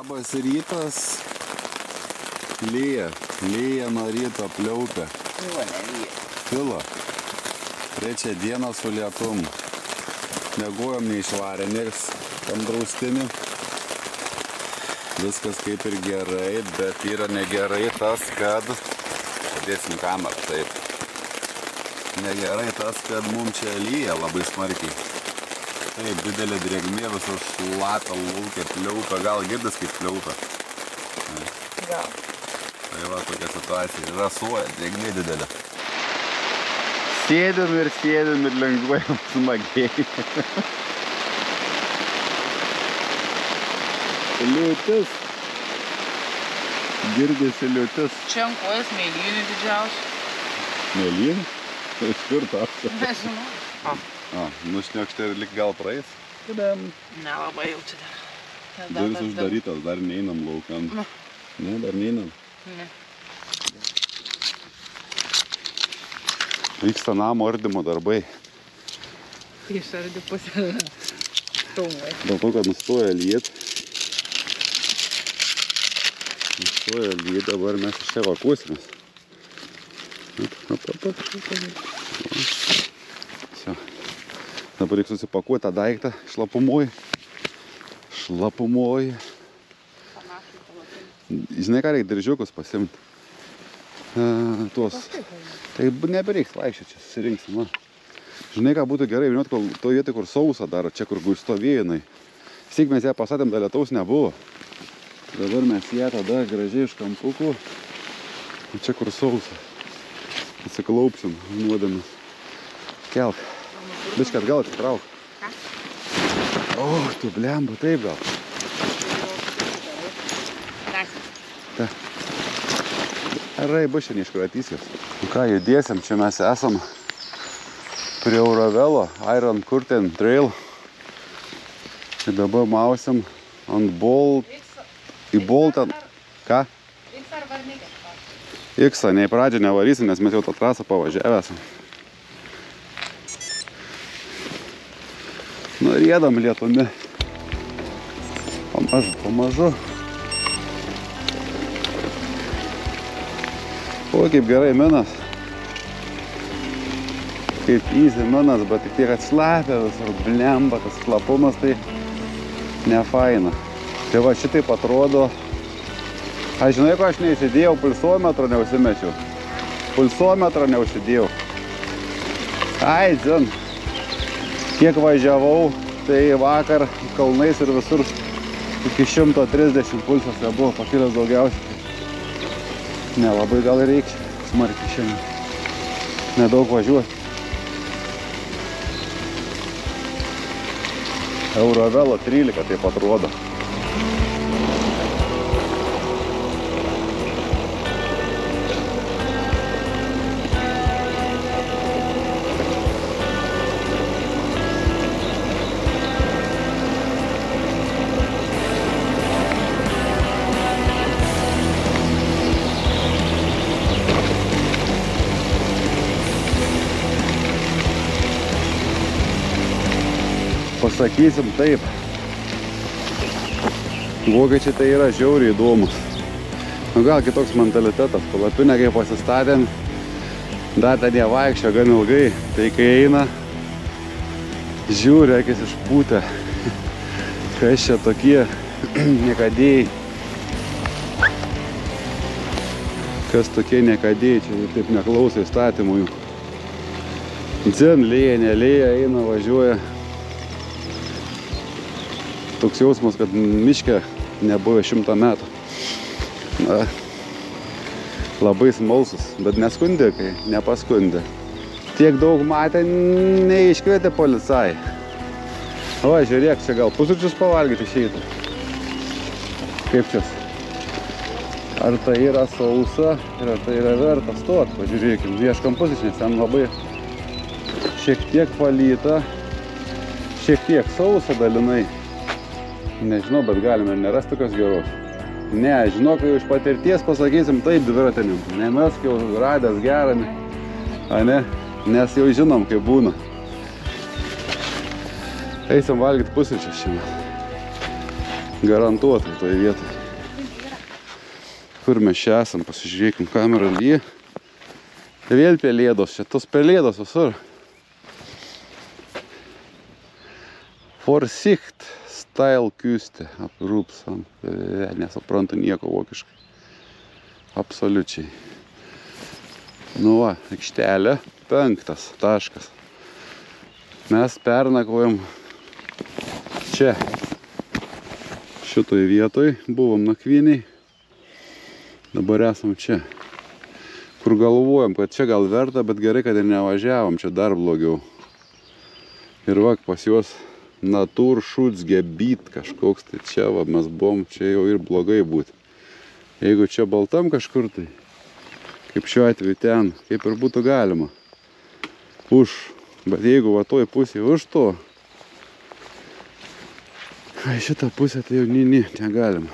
Labas rytas. Lyja nuo ryto pliaupia. Pila. Trečią dieną su lietum. Negojom neišvarė nieks tam draustiniu. Viskas kaip ir gerai, bet yra negerai tas, kad... Padėsim kamerą, taip. Negerai tas, kad mums čia lyja labai smarkiai. Taip, didelė drėgmė, visur šlapia, laukia, pliaupia. Gal girdis kaip pliaupia? Gal. Tai va, tokia situacija. Ir rasuoja, drėgmė didelė. Sėdim ir lengvai smagiai. Liūtis. Girdisi liūtis. Čia ant kojas mėlynį didžiausių. Mėlynį? Iš kur tas? Nežinau. Nušnekštė ir lik gal praeis? Kadam. Nelabai jau čia dar. Duris uždarytas, dar neinam laukan. Ne, dar neinam. Ne. Vyksta namo ardymo darbai. Išardi pusę stumai. Dėl to, kad nustoja lyt. Dabar mes iš čia evakuosimės. Dabar reikia susipakuoti tą daiktą šlapumoji. Žinai, ką reikia diržiukus pasimti? Tuos. Tai nebereiks vaikščioti, čia susirinksim. Žinai, ką būtų gerai, žinot, to vietoj, kur sausą daro, čia kur stovėjinai. Sik mes ją pasatėm, da lietaus nebuvo. Dabar mes ją tada gražiai iš kampukų. Čia kur sausą. Atsiklaupsim nuodėmis. Kelk. Biškai atgal atsitrauk. Ką? O, tu blemba, taip gal. Ta. Arai, bus čia neiškratys jos. Ką, judėsim, čia mes esam prie Eurovelo, Iron Curtain Trail. Ir dabar mausim ant į boltą. Ką? X ar varnikės? X-a, nei pradžią nevarysim, nes mes jau tą trasą pavažiavę esam. Riedam lietumi. Pamažu. O, kaip gerai minas. Kaip easy minas, bet tik tiek atslapia visur, blemba, tas slapumas, tai nefaina. Tai va, šitaip atrodo. Aš žinai, ko aš neįsidėjau, pulsometro neužsimečiau. Pulsometro neužsidėjau. Ai, dzin. Kiek važiavau, tai vakar kalnais ir visur iki 130 pulsas buvo pakilęs daugiausiai. Nelabai gal ir reikia smarkiai šiandien. Nedaug važiuoti. Eurovelo 13 taip atrodo. Pasakysim taip, vokiečiai tai yra žiauriai įdomus. Gal kitoks mentalitetas, palapinę kai pasistatėm, dar ten jie vaikščio gan ilgai, tai kai eina, žiūri, akis išpūtę, kas čia tokie niekadėjai. Kas tokie niekadėjai, čia taip neklauso įstatymų jų. Dzin, lėja, nelėja, eina, važiuoja. Toks jausmas, kad miške nebuvo 100 metų. Na, labai smalsus, bet neskundė, kai nepaskundė. Tiek daug matė, neiškvietė policai. O, žiūrėk, čia gal pusryčius pavalgyti išeitų. Kaip čia? Ar tai yra sausa, ir ar tai yra verta stot? Pažiūrėkim, ieškam pusryčių, nes ten labai šiek tiek palyta, šiek tiek sausa dalinai. Nežinau, bet galime ir nerasti tokios geros. Ne, žinok, iš patirties pasakysim taip dviratininkų. Ne mes jau radęs gerą, ne? Nes jau žinom, kaip būna. Eisim valgyti pusryčius šiandien. Garantuotai toje vietoje. Kur mes čia esam, pasižiūrėkim, kamerą lyja. Vėl pelėdos, čia tos pelėdos visur. Vorsicht, Steilküste, aprūpsam. Nesuprantu nieko vokiškai. Absoliučiai. Nu va, aikštelė, 5 taškas. Mes pernakvojom čia. Šitoj vietoj buvom nakvyniai. Dabar esam čia. Kur galvojom, kad čia gal verta, bet gerai, kad ir nevažiavom, čia dar blogiau. Ir va, pas juos Naturschutzgebiet kažkoks, tai čia va, mes buvom, čia jau ir blogai būti. Jeigu čia baltam kažkur, tai kaip šiuo atveju ten, kaip ir būtų galima. Bet jeigu va toj pusėje už to, šitą pusę tai jau negalima.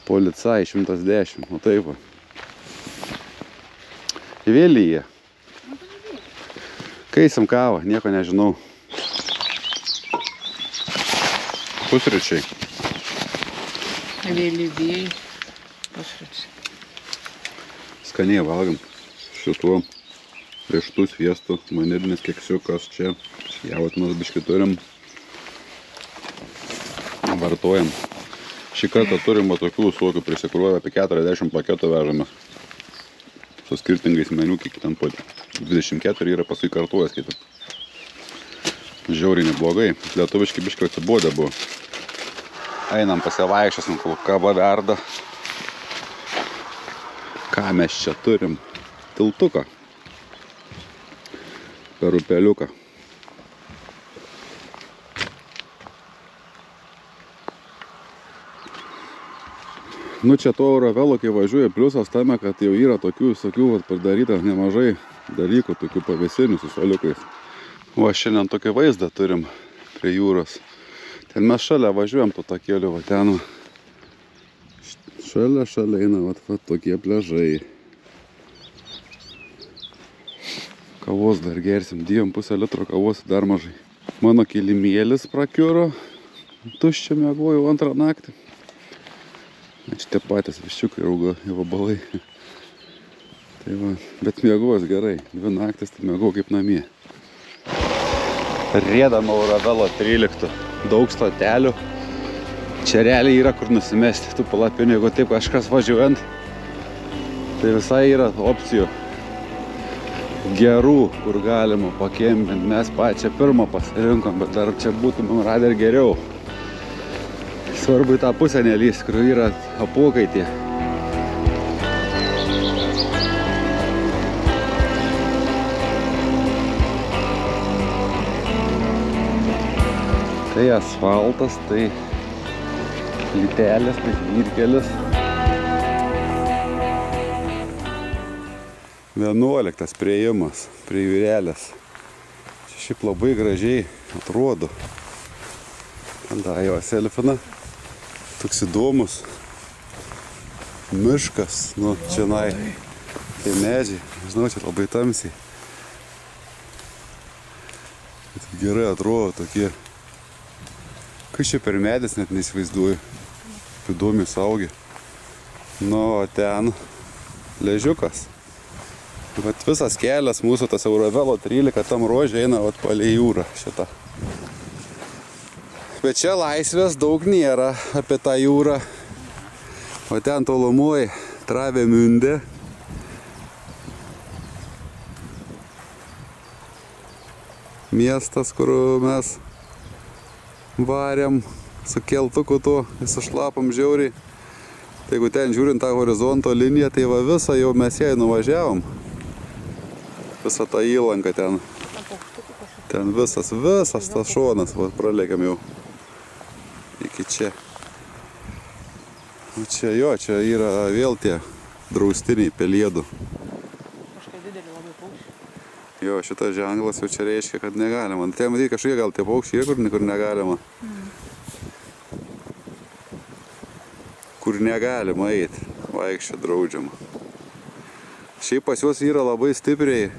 Policai 110, o taip va. Vėlyje. Kaisim kavą, nieko nežinau. Pusryčiai. Vėlyvėjai. Pusryčiai. Skaniai valgam. Šituo riešutų sviestu, vanilinis keksiukas čia. Jautinos biškį turim. Vartojam. Šį kartą turim tokių visokių prisikruoja, apie 40 paketų vežamės. Su skirtingais meniu, kiek ten po 24 yra paskui kartuojas kitų. Žiauriai neblogai. Lietuviški biškį atsibodę buvo. Einam pasivaikščiosim, kol kava verda. Ką mes čia turim? Tiltuką. Per upeliuką. Nu čia to Eurovelo, kai važiuoja, pliusas tame, kad jau yra tokių visokių padaryta nemažai dalykų, tokių pavėsinių su suoliukais. Va, šiandien tokį vaizdą turim prie jūros. Ten mes šalia važiuojam to takėliu, va ten. Šalia eina, va tokie pležai. Kavos dar gersim, dėjom 0,5 litro kavos, dar mažai. Mano kilimėlis prakiuro, tuščia miegojau 2 naktį. Čia tie patys viščiukai raugo į vabalai. Tai va, bet miegos gerai, 2 naktis tai miegau kaip namie. Riedam Eurovelo 13, daug stotelių. Čia realiai yra kur nusimesti tų palapinių, jeigu taip kažkas važiuojant, tai visai yra opcijų gerų, kur galima pakempinti. Mes pačią pirmą pasirinkom, bet dar čia būtų man radę ir geriau. Svarbu į tą pusę nelįst, kur yra apuokai tie. Tai asfaltas, tai plytelės, tai žvyrkelis. 11 priėjimas prie jūrelės. Čia šiaip labai gražiai atrodo. Da, jo selfina. Toks įdomus miškas, nu, čianai. Tai medžiai, žinau, čia labai tamsiai. Bet gerai atrodo tokie. Kas čia per medis, net neįsivaizduoju. Įdomiai saugi. Nu, o ten ležiukas. Vat visas kelias mūsų tas Eurovelo 13 tam ruože eina vat palei jūrą šitą. Bet čia laisvės daug nėra apie tą jūrą. O ten tolumoj Travemünde. Miestas, kur mes varėm su keltuku tuo, sušlapam žiauriai. Tai jeigu ten žiūrint tą horizonto liniją, tai va visą jau mes jai nuvažiavom. Visą tą įlanką ten. Ten visas tas šonas, va, pralėkiam jau iki čia. O čia jo, čia yra vėl tie draustiniai pelėdų. Kažkai didelį labai paukščių. Jo, šitas ženklas jau čia reiškia, kad negalima. Ten matyti kažkokie gal tie paukščiai yra, kur negalima. Kur negalima eiti, vaikščia draudžiama. Šiaip pas juos yra labai stipriai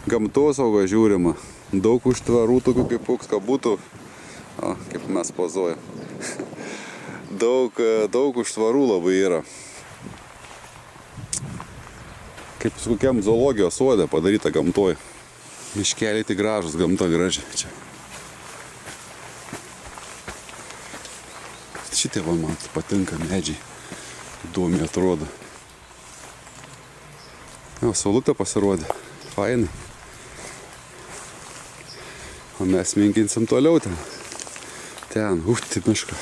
gamtosauga žiūrima. Daug užtvarų tokių kaip koks, ką būtų, kaip mes pozuojam. daug užtvarų labai yra. Kaip su kokiam zoologijos sode padaryta gamtoj. Miškeliai tai gražus, gamta graži čia. Šitie man patinka medžiai. Įdomiai atrodo. Jau, saulutė pasirodė. Fainai. O mes minkinsim toliau ten. Ten, tai mišką.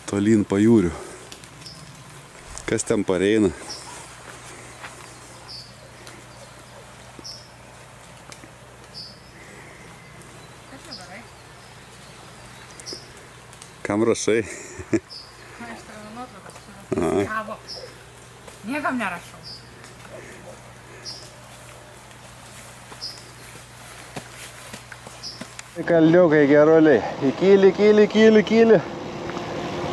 Tolyn pajūriu. Kas ten pareina? Kam rašai? Aš tavo nuotraukas gavo. Niekam nerašau. Kalniukai geruliai. Įkyli.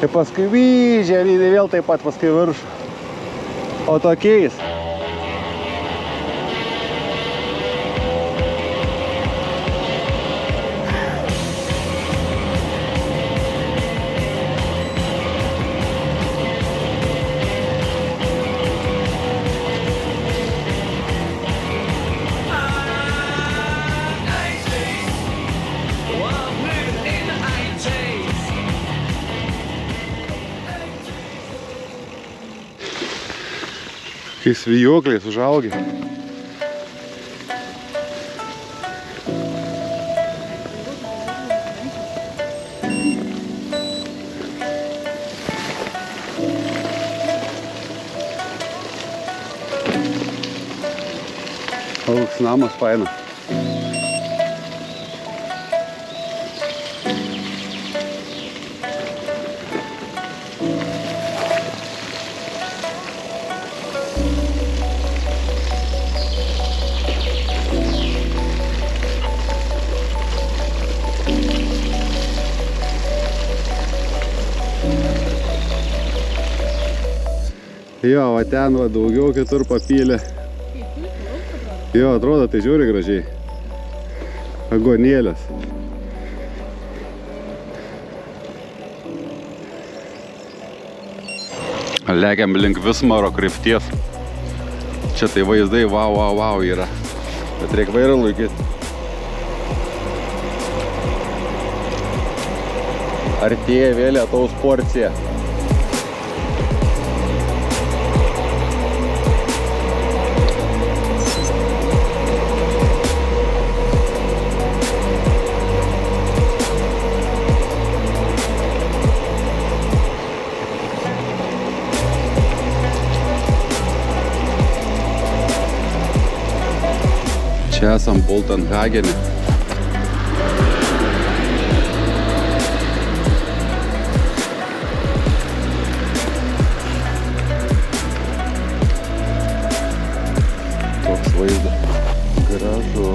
Ir paskui žemynai vėl taip pat paskui viršų. O tokiais. Kai svijokliais užaugę. Koks namas faina. Jo, va ten va daugiau kitur papylė. Jo, atrodo, tai žiūri gražiai. Agonėlės. Lekiam link Vismaro krypties. Čia tai vaizdai, wow yra. Bet reikia vairą laikyti. Artėja vėl lietaus porcija. Čia esam Boltenhagene. Toks vaizdas. Gražu.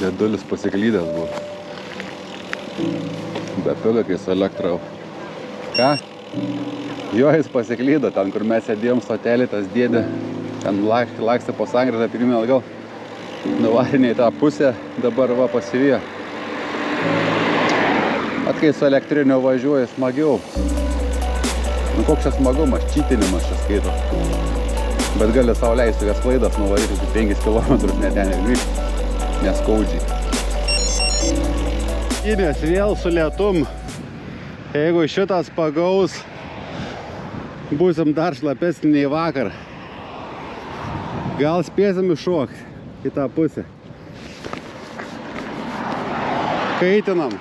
Dėdulis pasiklydęs buvo. Be pilio, kai su elektra. Ką? Jo, jis pasiklydo. Ten, kur mes sėdėjom stotelį, tas dėdė ten lakstė po sankryžą, pirmyn atgal. Nuvariniai tą pusę, dabar va pasivijo. At kai su elektriniu važiuoju, smagiau. Nu, koks čia smagumas, čytinimas čia skaito. Bet gali sau leisti jas klaidas nuvaryti 5 km net ten ir grįžti. Neskaudžiai. Nes vėl su lietum. Jeigu šitas pagaus, būsim dar šlapesnį nei vakar. Gal spėsim iššokti į tą pusę. Kaitinam.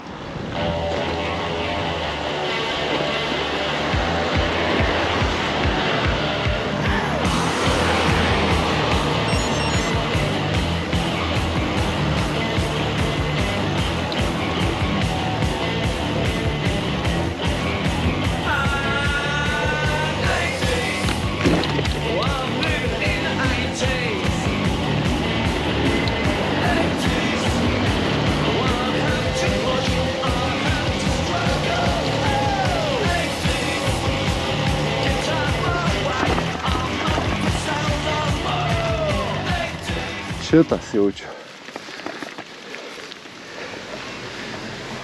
Šitas jaučiu.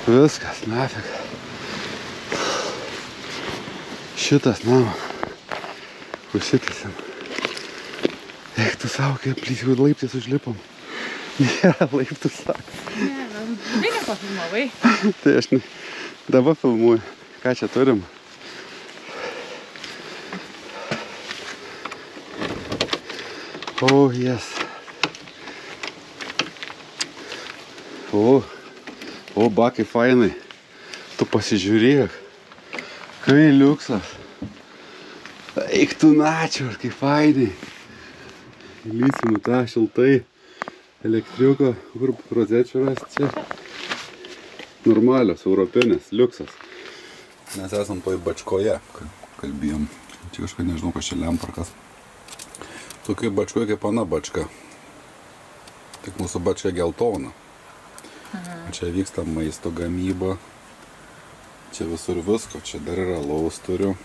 Viskas, nafig. Šitas nama. Užsitęsim. Eik tu savo, kaip jau laiptais užlipom. Nėra laiptų savo. Ne, reikia pafilmavai. Tai aš dabar filmuoju. Ką čia turim? O, jes. O, bakai fainai. Tu pasižiūrėk. Kai liuksas. Eik tu načiur, kaip fainai. Lysim tą šiltai. Elektriuko, kur rozečių rasti čia. Normalios, europinės, liuksas. Mes esam toj bačkoje, kalbėjom. Čia kažką nežinau, kas čia lemparkas. Tokia bačkoje kaip ana bačka. Tik mūsų bačka geltona. Čia vyksta maisto gamyba. Čia visur visko, čia dar yra alaus turiu.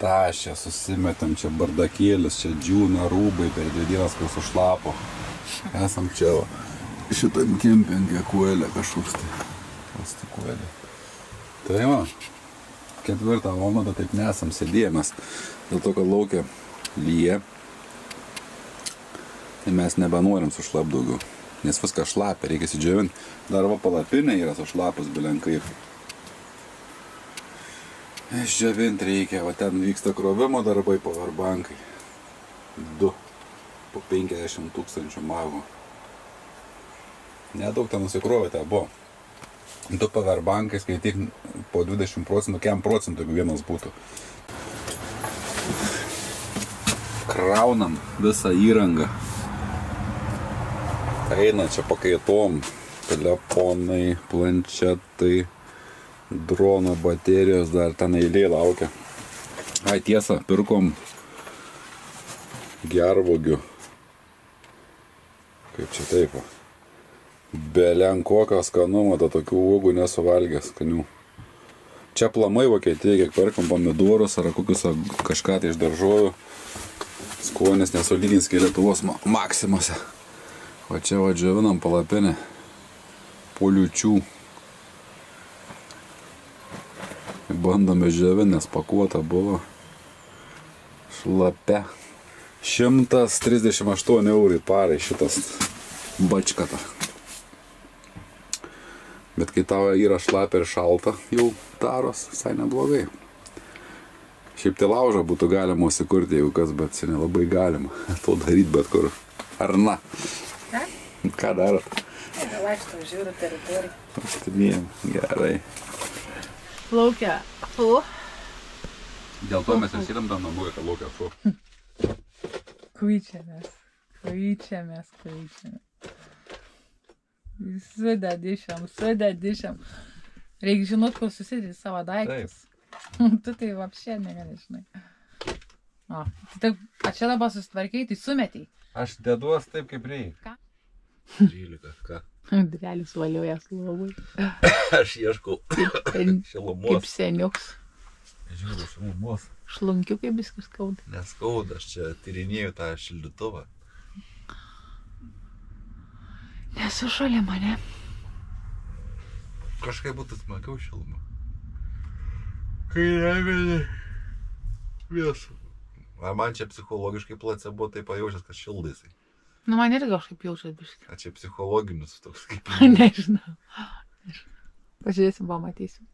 Tašė, susimetėm, čia bardakėlis, čia džiūna, rūbai, per 2 dienas, kur sušlapo. Esam čia, šitam kempingė kuelė kažkoks tai. Plastikuelė. Tai va, 4 valandą taip nesam sėdėjomės, dėl to, kad laukia lyja. Tai mes nebenorim sušlap daugiau, nes viską šlapia, reikia įsidžiavinti. Dar va palapinė yra sušlapus bilenkai. Išdžiavinti reikia, va ten vyksta krovimo darbai, powerbankai. 2 po 50 000 magų. Nedaug ten nusikrovė tai buvo. 2 powerbankai, skaityk po 20%, kiam procentų, jeigu vienas būtų. Kraunam visą įrangą. Eina čia pakaitom. Telefonai, planšetai, drono baterijos, dar ten eilė laukia. Ai, tiesa, pirkom gervuogių. Kaip čia taip? Belen kokio skanumo, to tokių uogų nesuvalgęs skanių. Čia plamai Vokietija, kiek perkom pomidorus ar kokius kažką tai iš daržovių. Skonis nesulygins kai Lietuvos Maksimose. O čia va džiovinam palapinę. Po liūčių. Bandome džiovin, nes pakuota buvo šlapia. 138 eurai parai šitas bačkata. Bet kai tavo yra šlapia ir šalta, jau daros visai neblogai. Šiaip tai laužą būtų galima įsikurti, jeigu kas, bet čia nelabai galima to daryti bet kur. Ar na? Ką? Ką darot? Vaikštau, žiūriu teritoriją. Pastinėjom, gerai. Plaukia. Dėl to mes įsidam tam namuoje, kad laukia šuo. Kuičiamės. Sudedišiam. Reikia žinot, kur susidėti savo daiktus. Tu tai vapšė negali, žinai. O, tai čia dabar susitvarkiai, tai sumetei. Aš deduos taip, kaip reikia. Ką? 13, ką? Drelis valiojas labai. Aš ieškau šilumos. Kaip seniuks. Žiūriu šilumos. Šlunkiukai viskas skauda. Neskauda, aš čia tyrinėjau tą šildytuvą. Nesušalė mane. Kažkaip būtų smagiau šilumą. Kai negali vėsų. Man čia psichologiškai placebo tai pajaučias, kad šildaisai. Nu, man irgi kažkaip jaučias biškai. A čia psichologinis toks kaip... Nežinau. Pažiūrėsim, pamatysim.